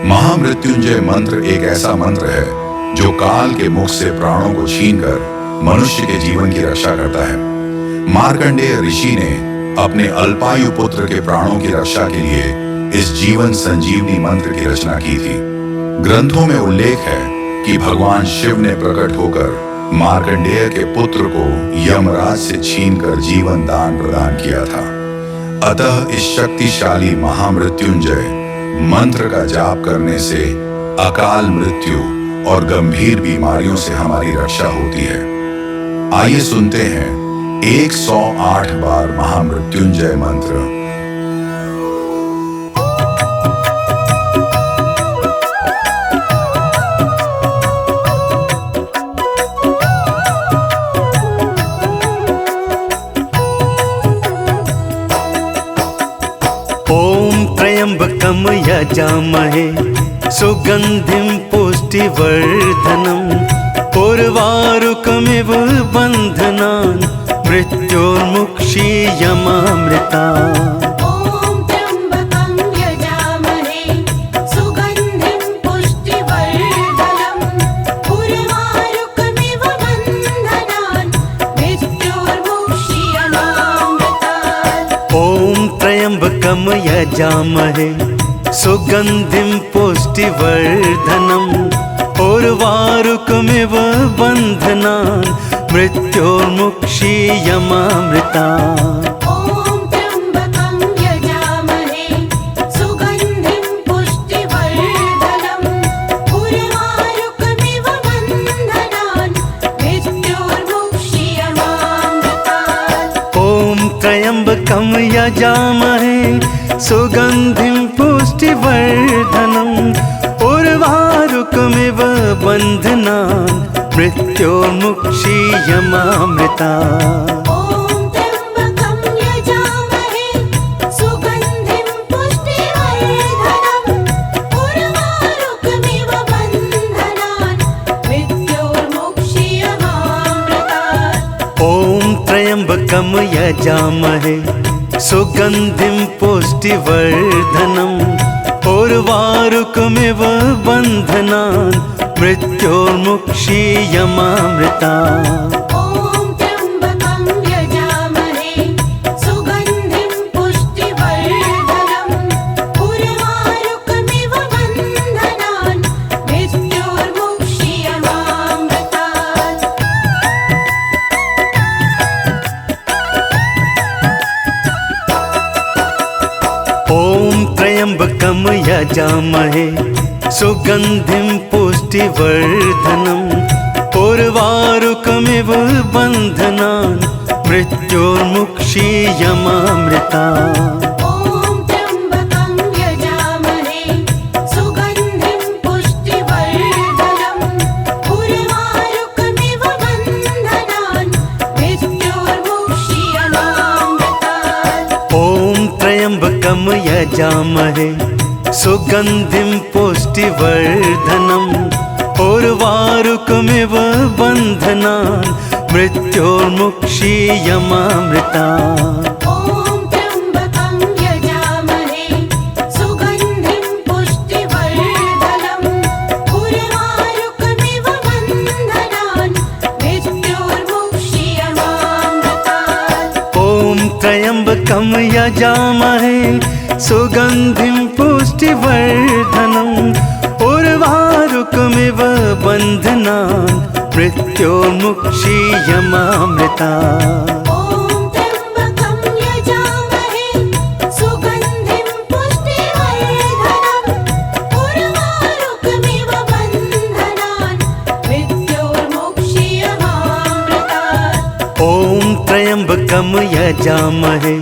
महामृत्युंजय मंत्र एक ऐसा मंत्र है जो काल के मुख से प्राणों को छीनकर मनुष्य के जीवन की रक्षा करता है। मार्कंडेय ऋषि ने अपने अल्पायु पुत्र के प्राणों की रक्षा के लिए इस जीवन संजीवनी मंत्र की रचना की थी। ग्रंथों में उल्लेख है कि भगवान शिव ने प्रकट होकर मार्कंडेय के पुत्र को यमराज से छीनकर जीवन दान प्रदान किया था। अतः इस शक्तिशाली महामृत्युंजय मंत्र का जाप करने से अकाल मृत्यु और गंभीर बीमारियों से हमारी रक्षा होती है। आइए सुनते हैं 108 बार महामृत्युंजय मंत्र। ओम त्र्यंबकम यजामहे सुगंधिं पुष्टिवर्धनम् उर्वारुकमिव बन्धनान् मृत्योर्मुक्षीयमामृतात्। ओम त्र्यंबकं यजामहे सुगंधिं पुष्टिवर्धनम् उर्वारुकमिव बन्धनान् मृत्योर्मुक्षीयमामृतात्। ओम त्र्यंबकम यजामहे सुगंधिं पुष्टिवर्धनम् उर्वारुकमिव बन्धनान् मृत्योर्मुक्षीयमामृतात्। ओम त्र्यंबकं यजामहे सुगंधिं पुष्टिवर्धनम् उर्वारुकमिव बन्धनान् मृत्योर्मुक्षीयमामृतात्। ओम त्र्यंबकम यजामहे सुगंधिं पुष्टिवर्धनम् उर्वारुकमिव बन्धनान् मृत्योर्मुक्षीयमामृतात्। ओम त्र्यंबकं यजामहे सुगंधिं पुष्टिवर्धनम् उर्वारुकमिव बन्धनान् मृत्योर्मुक्षीयमामृतात्। ओम त्र्यंबकम यजामहे सुगंधिं पुष्टिवर्धनम् उर्वारुकमिव बन्धनान् मृत्योर्मुक्षीयमामृतात्। ओम त्र्यंबकं यजामहे सुगंधिं पुष्टिवर्धनम् उर्वारुकमिव बन्धनान् मृत्योर्मुक्षीयमामृतात्। ओम त्र्यंबकम यजामहे सुगंधिं पुष्टिवर्धनम् उर्वारुकमिव बन्धनान् मृत्योर्मुक्षीयमामृतात्। ओम त्र्यंबकं यजामहे सुगंधिं पुष्टिवर्धनम् उर्वारुकमिव बन्धनान् मृत्योर्मुक्षीयमामृतात्। ओम त्र्यंबकम यजामहे सुगंधिं पुष्टिवर्धनम् उर्वारुकमिव बन्धनान् मृत्योर्मुक्षीयमामृतात्। ओम त्र्यंबकं यजामहे सुगंधिं पुष्टिवर्धनम् उर्वारुकमिव बन्धनान् मृत्योर्मुक्षीयमामृतात्। ओम त्र्यंबकम यजामहे सुगंधिं पुष्टिवर्धनम् उर्वारुकमिव बन्धनान् मृत्योर्मुक्षीयमामृतात्। ओम त्र्यंबकं यजामहे सुगंधिं पुष्टिवर्धनम् उर्वारुकमिव बन्धनान् मृत्योर्मुक्षीयमामृतात्। ओम त्र्यंबकम यजामहे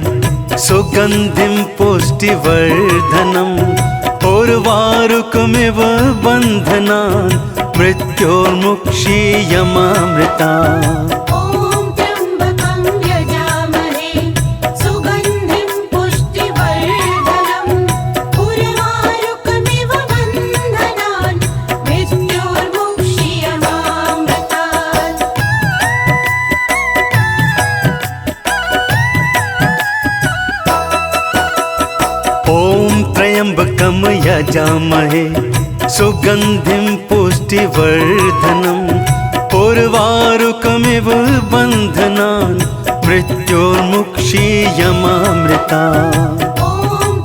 सुगंधिं पुष्टिवर्धनम् उर्वारुकमिव बन्धनान् मृत्योर्मुक्षीयमामृतात्। ओम त्र्यंबकं यजामहे सुगंधिं पुष्टिवर्धनम् उर्वारुकमिव बन्धनान् मृत्योर्मुक्षीयमामृतात्। ओम त्र्यंबकम यजामहे यजामहे सुगन्धिं पुष्टिवर्धनम् उर्वारुकमिव बन्धनान् मृत्योर्मुक्षीयमामृता ॐ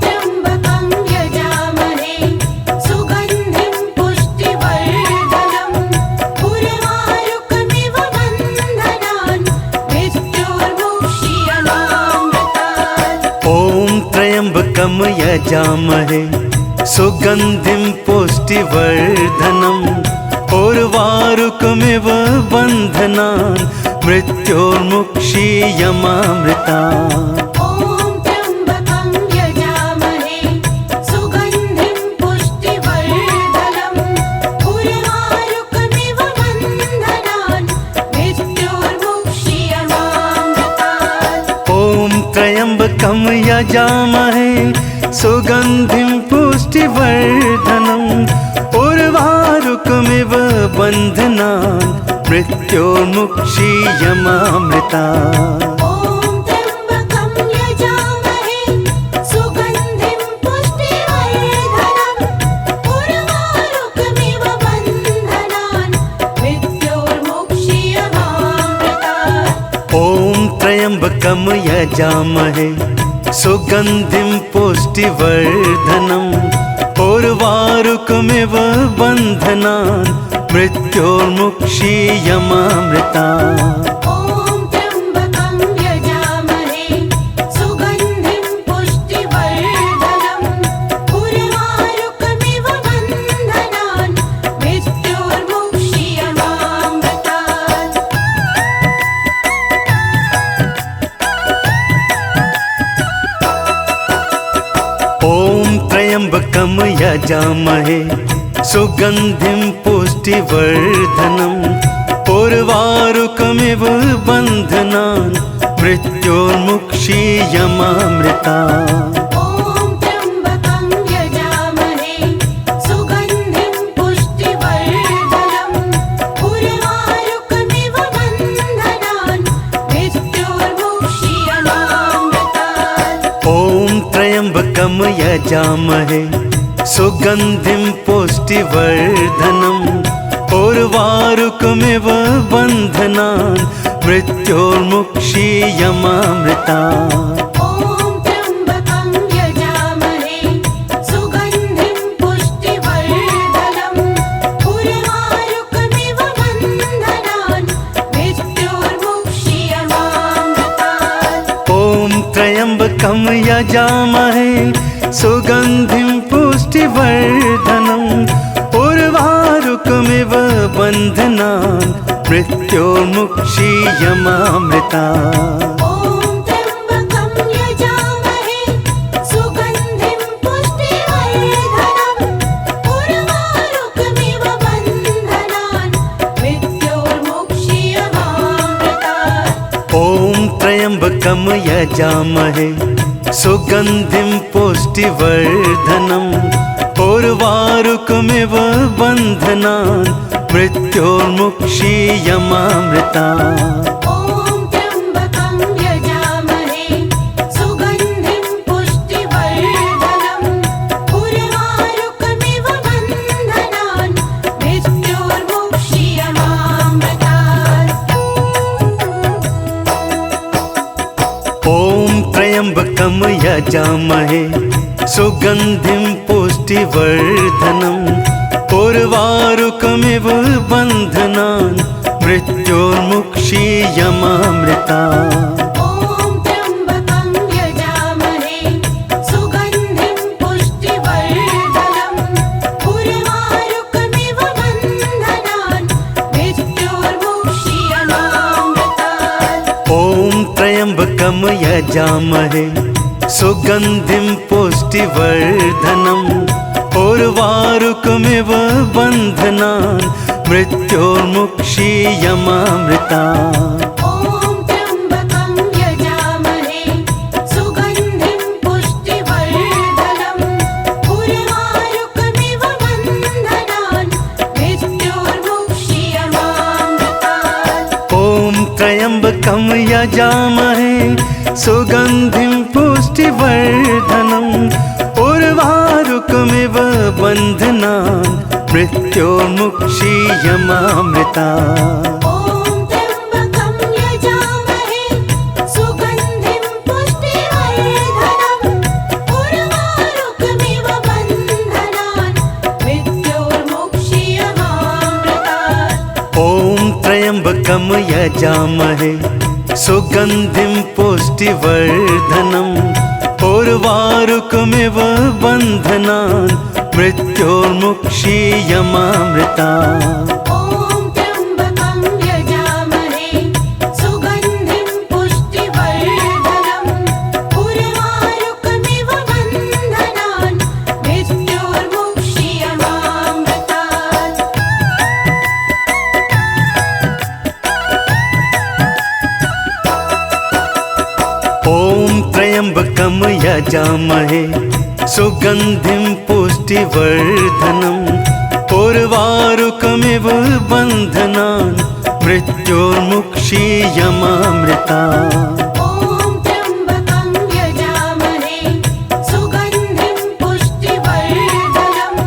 त्र्यम्बकं यजामहे सुगन्धिं पुष्टिवर्धनम् उर्वारुकमिव बन्धनान् मृत्योर्मुक्षीयमामृतात् ॐ त्र्यम्बकं यजामहे सुगन्धिं पुष्टिवर्धनम् उर्वारुकमिव बन्धनान् मृत्योर्मुक्षीयमामृता ॐ त्र्यम्बकं यजामहे सुगन्धिं पुष्टिवर्धनम् उर्वारुकमिव बन्धनान् मृत्योर्मुक्षीयमामृतात् ॐ त्र्यम्बकं यजामहे सुगन्धिं पुष्टिवर्धनम् उर्वारुकमिव बन्धनान् मृत्योर्मुक्षीयमामृता ॐ त्र्यम्बकं यजामहे सुगन्धिं पुष्टिवर्धनम् उर्वारुकमिव बन्धनान् मृत्योर्मुक्षीयमामृतात् ॐ त्र्यम्बकं यजामहे सुगन्धिं पुष्टिवर्धनम् उर्वारुकमिव बन्धनान् मृत्योर्मुक्षीयमामृता ॐ त्र्यम्बकं यजामहे सुगन्धिं पुष्टिवर्धनम् उर्वारुकमिव बन्धनान् मृत्योर्मुक्षीयमामृतात् ॐ त्र्यम्बकं यजामहे सुगन्धिं पुष्टिवर्धनम् उर्वारुकमिव बन्धनान् मृत्योर्मुक्षीयमामृता ॐ त्र्यम्बकं यजामहे सुगन्धिं पुष्टिवर्धनम् उर्वारुकमिव बन्धनान् मृत्योर्मुक्षीयमामृतात् ॐ त्र्यम्बकं यजामहे सुगन्धिं पुष्टिवर्धनम् उर्वारुकमिव बन्धनान् मृत्योर्मुक्षीयमामृता ॐ त्र्यम्बकं यजामहे सुगन्धिं पुष्टिवर्धनम् उर्वारुकमिव बन्धनान् मृत्योर्मुक्षीयमामृतात् ॐ त्र्यम्बकं यजामहे सुगन्धिं पुष्टिवर्धनम् उर्वारुकमिव बन्धनान् मृत्योर्मुक्षीयमामृता ॐ त्र्यम्बकं यजामहे सुगन्धिं पुष्टिवर्धनम् उर्वारुकमिव बन्धनान् मृत्योर्मुक्षीयमामृतात् ॐ त्र्यम्बकं यजामहे सुगन्धिं पुष्टिवर्धनम् उर्वारुकमिव बन्धनान् मृत्योर्मुक्षीयमामृता ॐ त्र्यम्बकं यजामहे सुगन्धिं पुष्टिवर्धनम् उर्वारुकमिव बन्धनान् मृत्योर्मुक्षीयमामृतात् ॐ त्र्यम्बकं यजामहे सुगन्धिं पुष्टिवर्धनम् उर्वारुकमिव बन्धनान् मृत्योर्मुक्षीयमामृता ॐ त्र्यम्बकं यजामहे सुगन्धिं पुष्टिवर्धनम् उर्वारुकमिव बन्धनान् मृत्योर्मुक्षीयमामृतात् ॐ त्र्यम्बकं यजामहे सुगन्धिं पुष्टिवर्धनम् उर्वारुकमिव बन्धनान् मृत्योर्मुक्षीयमामृता ॐ त्र्यम्बकं यजामहे सुगन्धिं पुष्टिवर्धनम् उर्वारुकमिव बन्धनान् मृत्योर्मुक्षीयमामृतात् ॐ त्र्यम्बकं यजामहे सुगन्धिं पुष्टिवर्धनम् उर्वारुकमिव उर्वारुकमिव बन्धनान् मृत्योर्मुक्षीयमामृता ॐ त्र्यम्बकं यजामहे सुगन्धिं पुष्टिवर्धनम् उर्वारुकमिव बन्धनान् मृत्योर्मुक्षीयमामृतात् ॐ त्र्यम्बकं यजामहे सुगन्धिं पुष्टिवर्धनम् उर्वारुकमिव बन्धनान् मृत्योर्मुक्षीयमामृता ॐ त्र्यम्बकं यजामहे सुगन्धिं पुष्टिवर्धनम् उर्वारुकमिव बन्धनान् मृत्योर्मुक्षीयमामृतात् ॐ त्र्यम्बकं यजामहे सुगन्धिं पुष्टिवर्धनम्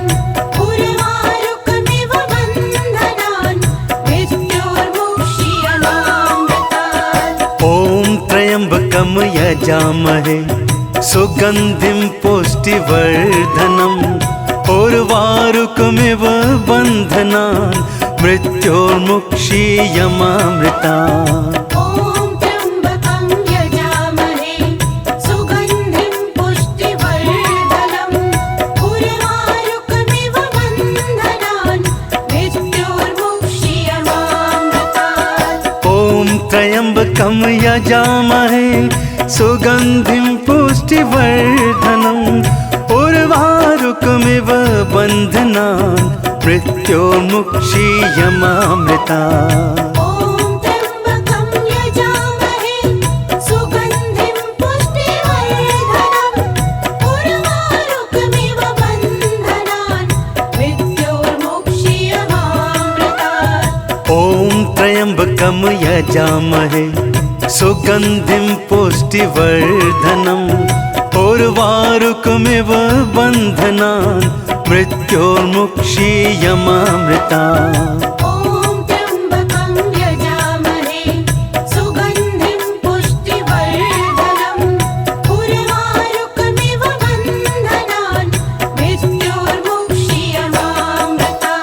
उर्वारुकमिव बन्धनान् मृत्योर्मुक्षीयमामृता ॐ त्र्यम्बकं यजामहे सुगन्धिं पुष्टिवर्धनम् उर्वारुकमिव बन्धनान् मृत्योर्मुक्षीयमामृतात् ॐ त्र्यम्बकं यजामहे सुगन्धिं पुष्टिवर्धनम् उर्वारुकमिव बन्धनान् मृत्योर्मुक्षीयमामृता ॐ त्र्यम्बकं यजामहे सुगन्धिं पुष्टिवर्धनम् उर्वारुकमिव बन्धनान् मृत्योर्मुक्षीयमामृतात् ॐ त्र्यम्बकं यजामहे सुगन्धिं पुष्टिवर्धनम् उर्वारुकमिव बन्धनान् मृत्योर्मुक्षीयमामृता ॐ त्र्यम्बकं यजामहे सुगन्धिं पुष्टिवर्धनम् उर्वारुकमिव बन्धनान् मृत्योर्मुक्षीयमामृतात् ॐ त्र्यम्बकं यजामहे सुगन्धिं पुष्टिवर्धनम् उर्वारुकमिव बन्धनान् मृत्योर्मुक्षीयमामृता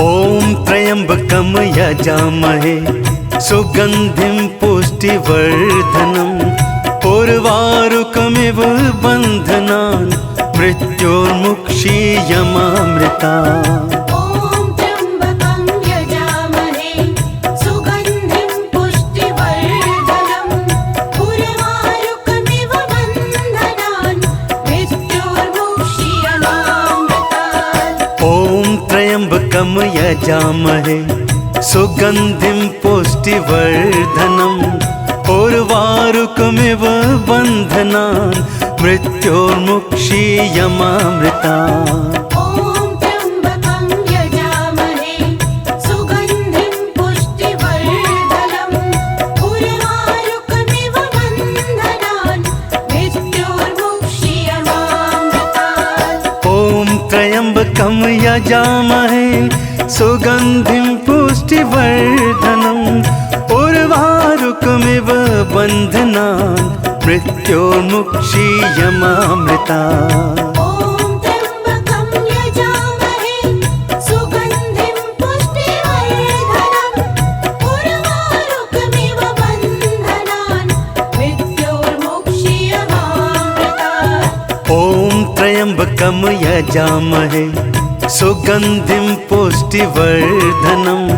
ॐ त्र्यम्बकं यजामहे सुगन्धिं पुष्टिवर्धनम् उर्वारुकमिव बन्धनान् मृत्योर्मुक्षीयमामृतात् ॐ त्र्यम्बकं यजामहे सुगन्धिं पुष्टिवर्धनम् उर्वारुकमिव बन्धनान् मृत्योर्मुक्षीयमामृता ॐ त्र्यम्बकं यजामहे सुगन्धिं पुष्टिवर्धनम् उर्वारुकमिव बन्धनान् मृत्योर्मुक्षीयमामृतात् ॐ त्र्यम्बकं यजामहे सुगन्धिं पुष्टिवर्धनम् उर्वारुकमिव बन्धनान् मृत्योर्मुक्षीयमामृता ॐ त्र्यम्बकं यजामहे सुगन्धिं पुष्टिवर्धनम् उर्वारुकमिव बन्धनान् मृत्योर्मुक्षीयमामृतात् ॐ त्र्यम्बकं यजामहे सुगन्धिं पुष्टिवर्धनम् उर्वारुकमिव बन्धनान् मृत्योर्मुक्षीयमामृता ॐ त्र्यम्बकं यजामहे सुगन्धिं पुष्टिवर्धनम् उर्वारुकमिव बन्धनान् मृत्योर्मुक्षीयमामृतात् ॐ त्र्यम्बकं यजामहे सुगन्धिं पुष्टिवर्धनम्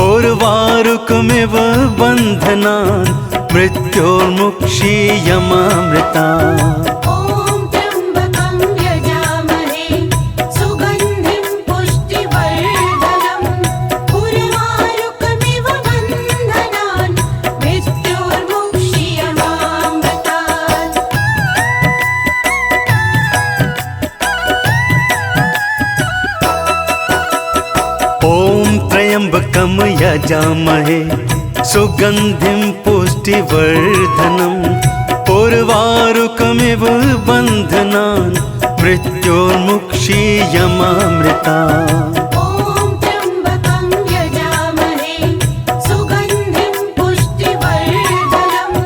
उर्वारुकमिव बन्धनान् मृत्योर्मुक्षीयमामृता ॐ त्र्यम्बकं यजामहे सुगन्धिं पुष्टिवर्धनम् उर्वारुकमिव बन्धनान् मृत्योर्मुक्षीयमामृतात् ॐ त्र्यम्बकं यजामहे सुगन्धिं पुष्टिवर्धनम् उर्वारुकमिव बन्धनान् मृत्योर्मुक्षीयमामृता। ॐ त्र्यम्बकं यजामहे सुगन्धिं पुष्टिवर्धनम्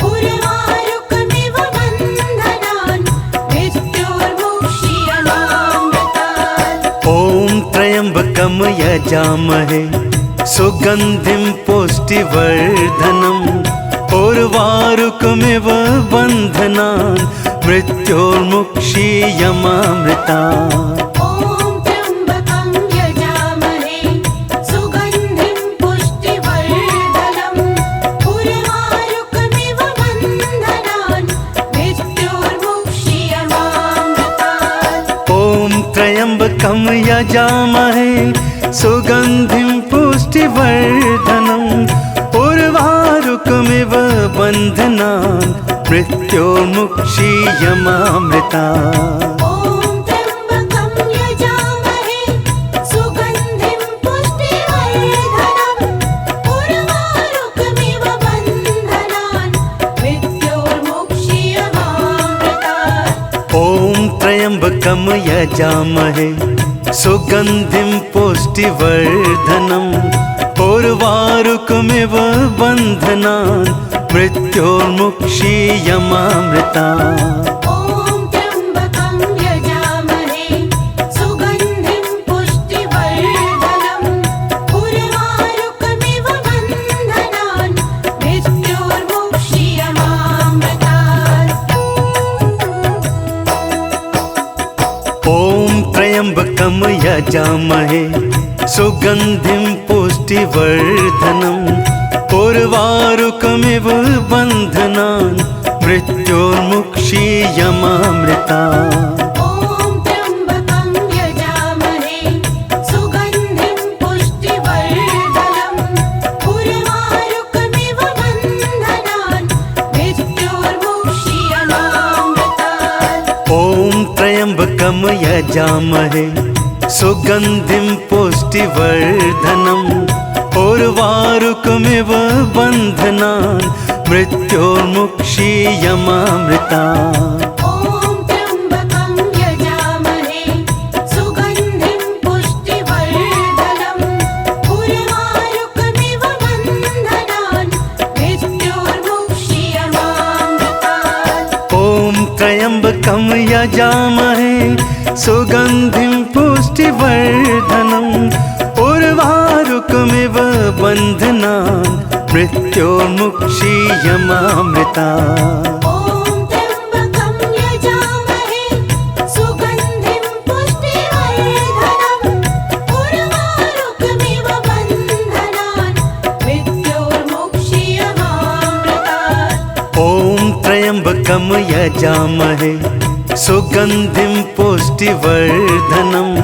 उर्वारुकमिव बन्धनान् मृत्योर्मुक्षीयमामृतात्। ॐ त्र्यम्बकं यजामहे सुगन्धिं पुष्टिवर्धनम् उर्वारुकमिव बन्धनान् मृत्योर्मुक्षीयमामृता। ॐ त्र्यम्बकं यजामहे सुगन्धिं पुष्टिवर्धनम् उर्वारुकमिव बन्धनान् मृत्योर्मुक्षीयमामृतात्। ॐ त्र्यम्बकं यजामहे सुगन्धिं पुष्टिवर्धनम् उर्वारुकमिव बन्धनान् मृत्योर्मुक्षीयमामृता। ॐ त्र्यम्बकं यजामहे सुगन्धिं पुष्टिवर्धनम् उर्वारुकमिव बन्धनान् मृत्योर्मुक्षीयमामृतात्। ॐ त्र्यम्बकं यजामहे सुगन्धिं पुष्टिवर्धनम् उर्वारुकमिव बन्धनान् मृत्योर्मुक्षीयमामृता। ॐ त्र्यम्बकं यजामहे सुगन्धिं पुष्टिवर्धनम् उर्वारुकमिव बन्धनान् मृत्योर्मुक्षीयमामृतात्। ॐ त्र्यम्बकं यजामहे सुगन्धिं पुष्टिवर्धनम् उर्वारुकमिव बन्धनान् मृत्योर्मुक्षीयमामृता। ॐ त्र्यम्बकं यजामहे सुगन्धिं पुष्टिवर्धनम् उर्वारुकमिव बन्धनान् मृत्योर्मुक्षीयमामृतात्। ॐ त्र्यम्बकं यजामहे सुगन्धिं पुष्टिवर्धनम् उर्वारुकमिव बन्धनान् मृत्योर्मुक्षीयमामृता। ॐ त्र्यम्बकं यजामहे सुगन्धिं पुष्टिवर्धनम् उर्वारुकमिव बन्धनान् मृत्योर्मुक्षीयमामृतात्। ॐ त्र्यम्बकं यजामहे सुगन्धिं पुष्टिवर्धनम् उर्वारुकमिव बन्धनान् मृत्योर्मुक्षीयमामृता। ॐ त्र्यम्बकं यजामहे सुगन्धिं पुष्टिवर्धनम् उर्वारुकमिव बन्धनान् मृत्योर्मुक्षीयमामृतात्। ॐ त्र्यम्बकं यजामहे सुगन्धिं पुष्टिवर्धनम्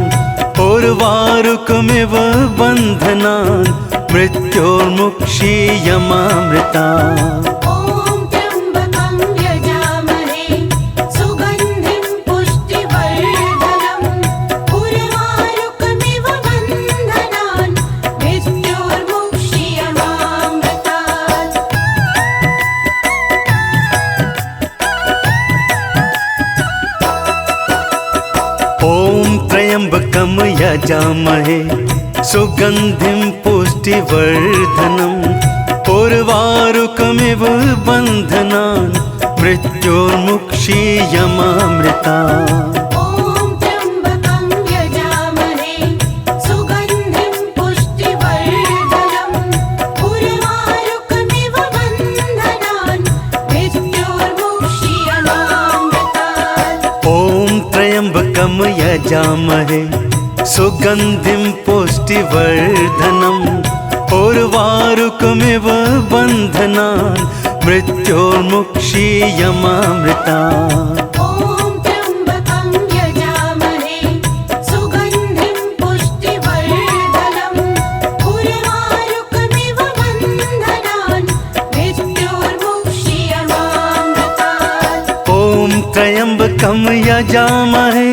उर्वारुकमिव बन्धनान् मृत्योर्मुक्षीयमामृता। ॐ त्र्यम्बकं यजामहे सुगन्धिं पुष्टिवर्धनम् उर्वारुकमिव बन्धनान् मृत्योर्मुक्षीयमामृतात्। ॐ त्र्यम्बकं यजामहे सुगन्धिं पुष्टिवर्धनम् उर्वारुकमिव बन्धनान् मृत्योर्मुक्षीयमामृता। ॐ त्र्यम्बकं यजामहे सुगन्धिं पुष्टिवर्धनम् उर्वारुकमिव बन्धनान् मृत्योर्मुक्षीयमामृतात्। ॐ त्र्यम्बकं यजामहे सुगन्धिं पुष्टिवर्धनम् उर्वारुकमिव बन्धनान् मृत्योर्मुक्षीयमामृता। ॐ त्र्यम्बकं यजामहे सुगन्धिं पुष्टिवर्धनम् उर्वारुकमिव बन्धनान् मृत्योर्मुक्षीयमामृतात्। ॐ त्र्यम्बकं यजामहे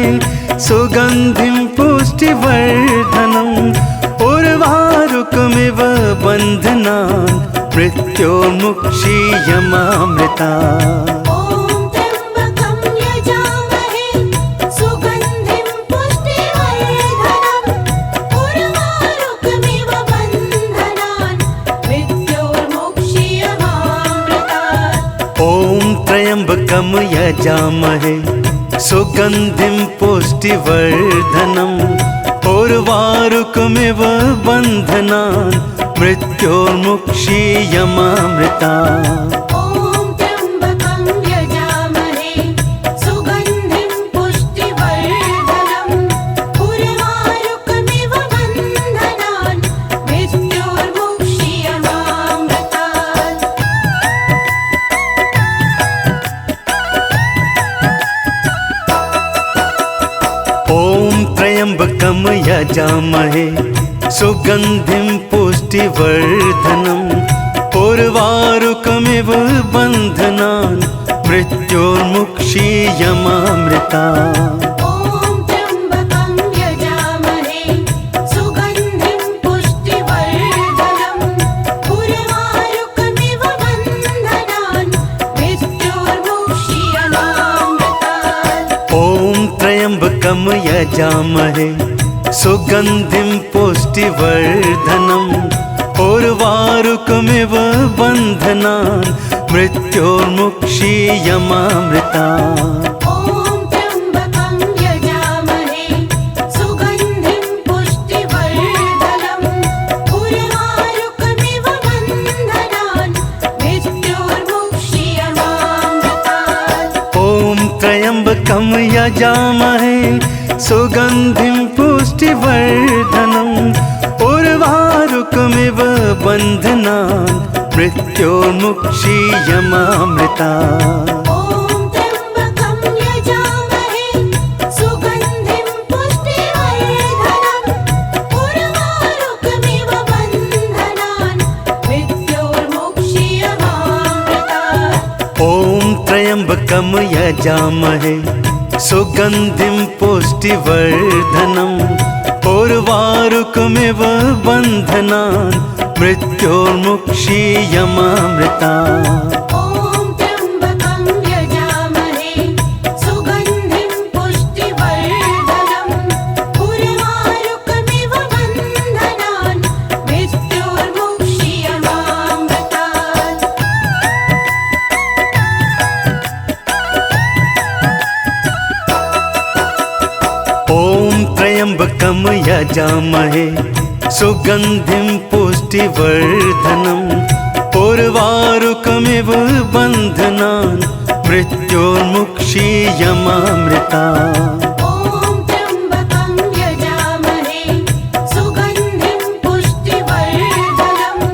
सुगन्धिं पुष्टिवर्धनम् उर्वारुकमिव बन्धनान् मृत्योर्मुक्षीयमामृता। ॐ त्र्यम्बकं यजामहे सुगन्धिं पुष्टिवर्धनम् उर्वारुकमिव बन्धनान् मृत्योर्मुक्षीयमामृतात्। ॐ त्र्यम्बकं यजामहे सुगन्धिं पुष्टिवर्धनम् उर्वारुकमिव बन्धनान् मृत्योर्मुक्षीयमामृता। ॐ त्र्यम्बकं यजामहे सुगन्धिं पुष्टिवर्धनम् उर्वारुकमिव बन्धनान् मृत्योर्मुक्षीयमामृतात्। ॐ त्र्यम्बकं यजामहे सुगन्धिं पुष्टिवर्धनम् उर्वारुकमिव बन्धनान् मृत्योर्मुक्षीयमामृता। ॐ त्र्यम्बकं यजामहे सुगन्धिं पुष्टिवर्धनम् उर्वारुकमिव बन्धनान् मृत्योर्मुक्षीयमामृतात्। ॐ त्र्यम्बकं यजामहे सुगन्धिं पुष्टिवर्धनम् उर्वारुकमिव बन्धनान् मृत्योर्मुक्षीयमामृता। ॐ त्र्यम्बकं यजामहे सुगन्धिं पुष्टिवर्धनम् उर्वारुकमिव बन्धनान् मृत्योर्मुक्षीयमामृतात्। ॐ त्र्यम्बकं यजामहे सुगन्धिं पुष्टिवर्धनम् उर्वारुकमिव बन्धनान् मृत्योर्मुक्षीयमामृता। ॐ त्र्यम्बकं यजामहे सुगन्धिं पुष्टिवर्धनम् उर्वारुकमिव बन्धनान् मृत्योर्मुक्षीयमामृतात्। ॐ त्र्यम्बकं यजामहे सुगन्धिं पुष्टिवर्धनम् उर्वारुकमिव बन्धनान् मृत्योर्मुक्षीयमामृता। ॐ त्र्यम्बकं यजामहे सुगन्धिं पुष्टिवर्धनम् उर्वारुकमिव बन्धनान् मृत्योर्मुक्षीयमामृतात्। ॐ त्र्यम्बकं यजामहे सुगन्धिं पुष्टिवर्धनम् उर्वारुकमिव बन्धनान् मृत्योर्मुक्षीयमामृता। ॐ त्र्यम्बकं यजामहे सुगन्धिं पुष्टिवर्धनम्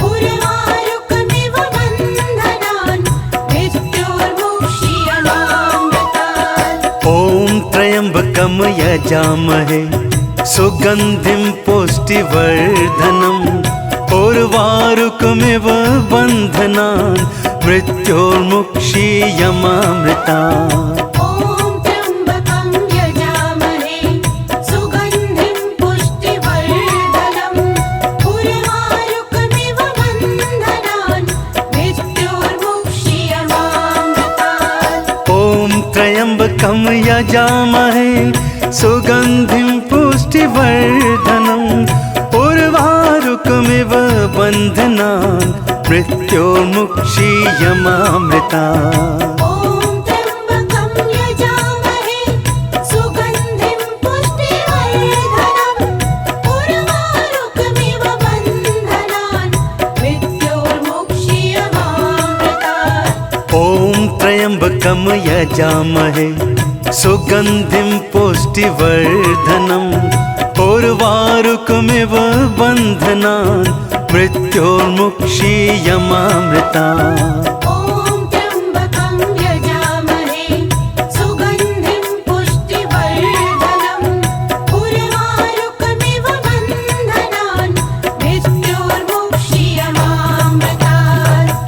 उर्वारुकमिव बन्धनान् मृत्योर्मुक्षीयमामृतात्। ॐ त्र्यम्बकं यजामहे सुगन्धिं पुष्टिवर्धनम् उर्वारुकमिव बन्धनान् मृत्योर्मुक्षीयमामृता। ॐ त्र्यम्बकं यजामहे सुगन्धिं पुष्टिवर्धनम् उर्वारुकमिव बन्धनान् मृत्योर्मुक्षीयमामृतात्। ॐ त्र्यम्बकं यजामहे सुगन्धिं पुष्टिवर्धनम् उर्वारुकमिव बन्धनान् मृत्योर्मुक्षीयमामृता। ॐ त्र्यम्बकं यजामहे सुगन्धिं पुष्टिवर्धनम् उर्वारुकमिव बन्धनान् मृत्योर्मुक्षीयमामृतात्। ॐ त्र्यम्बकं यजामहे सुगन्धिं पुष्टिवर्धनम् उर्वारुकमिव बन्धनान् मृत्योर्मुक्षीयमामृता।